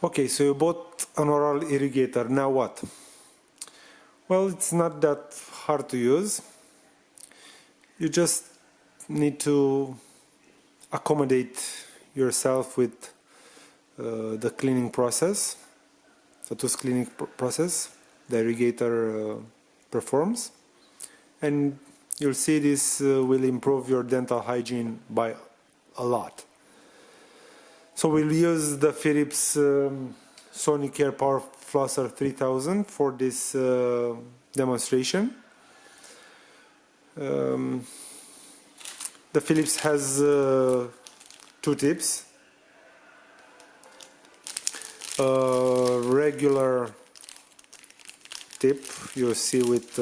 Okay, so you bought an oral irrigator, now what? Well, it's not that hard to use. You just need to accommodate yourself with the cleaning process, the tooth cleaning process the irrigator performs, and you'll see this will improve your dental hygiene by a lot. So we'll use the Philips Sonicare Power Flosser 3000 for this demonstration. The Philips has two tips. A regular tip you see with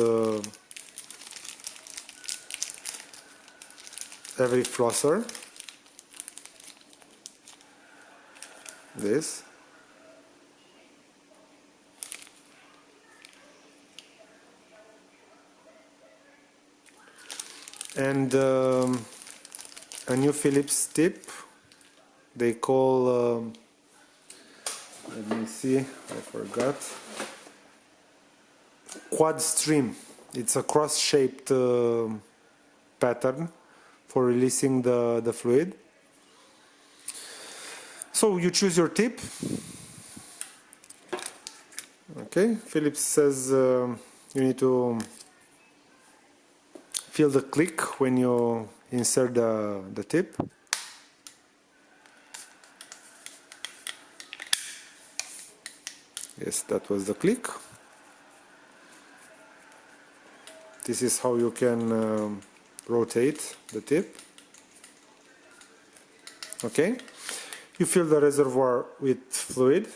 every flosser. This. And a new Philips tip they call let me see, I forgot, quad stream. It's a cross-shaped pattern for releasing the fluid. So you choose your tip. Okay, Philips says you need to feel the click when you insert the tip. Yes, that was the click. This is how you can rotate the tip. Okay, you fill the reservoir with fluid.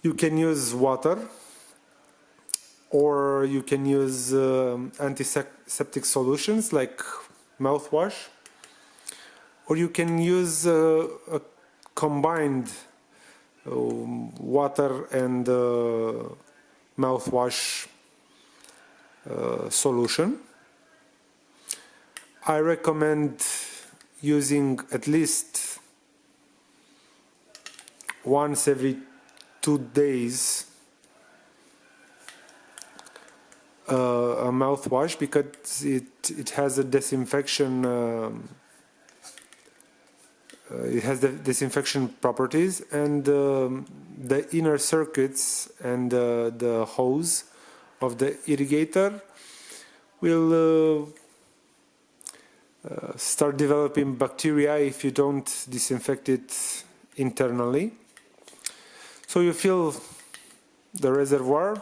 You can use water, or you can use antiseptic solutions like mouthwash, or you can use a combined water and mouthwash solution. I recommend using at least once every 2 days a mouthwash, because it has a disinfection it has the disinfection properties, and the inner circuits and the hose of the irrigator will start developing bacteria if you don't disinfect it internally. So you fill the reservoir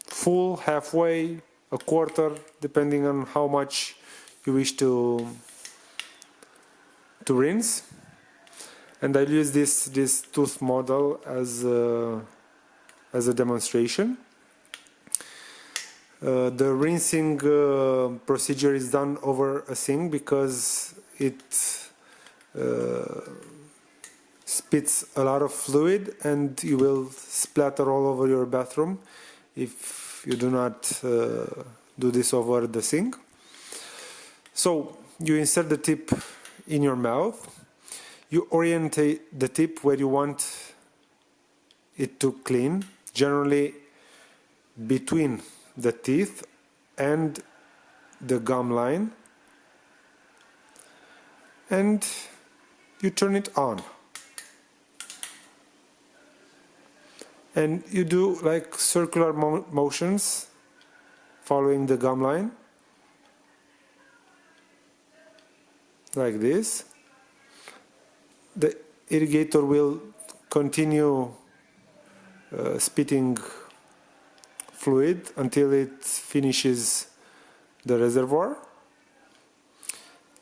full, halfway, a quarter, depending on how much you wish to rinse. And I'll use this tooth model as a demonstration. The rinsing procedure is done over a sink because it spits a lot of fluid, and you will splatter all over your bathroom if you do not do this over the sink. So you insert the tip in your mouth. You orientate the tip where you want it to clean, generally between the teeth and the gum line, and you turn it on. And you do like circular motions following the gum line, like this. The irrigator will continue spitting fluid until it finishes the reservoir.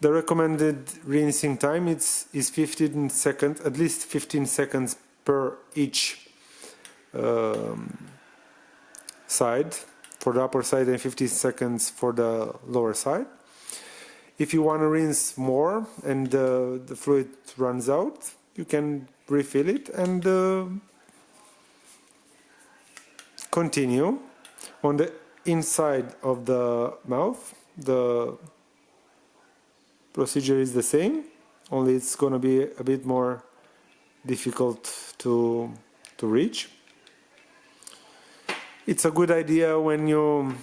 The recommended rinsing time is 15 seconds, at least 15 seconds per each side, for the upper side, and 15 seconds for the lower side. If you want to rinse more and the fluid runs out, you can refill it and continue. On the inside of the mouth, the procedure is the same. only it's gonna be a bit more difficult to reach. It's a good idea when you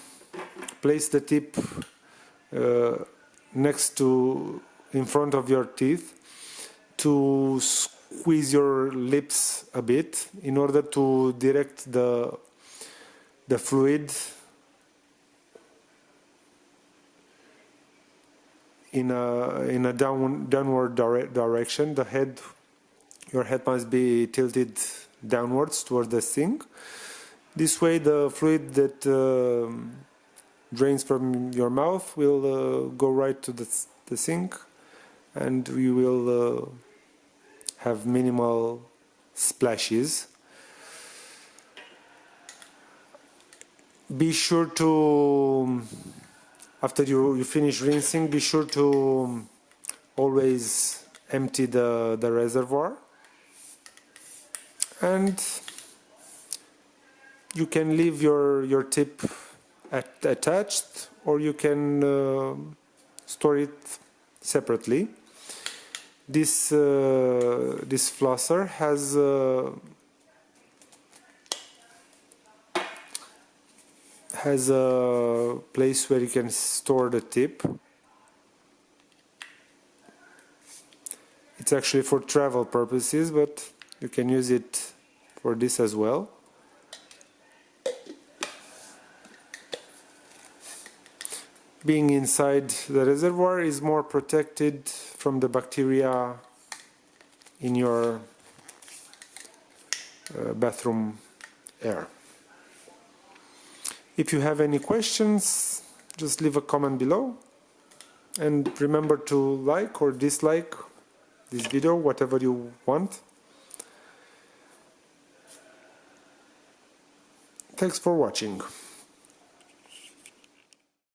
place the tip in front of your teeth to squeeze your lips a bit in order to direct the fluid in a downward direction. Your head must be tilted downwards toward the sink. This way the fluid that drains from your mouth will go right to the sink, and you will have minimal splashes. Be sure to, after you finish rinsing, be sure to always empty the reservoir, and you can leave your tip attached, or you can store it separately. This flosser has a place where you can store the tip. It's actually for travel purposes, but you can use it for this as well. Being inside the reservoir is more protected from the bacteria in your bathroom air. If you have any questions, just leave a comment below, and remember to like or dislike this video, whatever you want. Thanks for watching.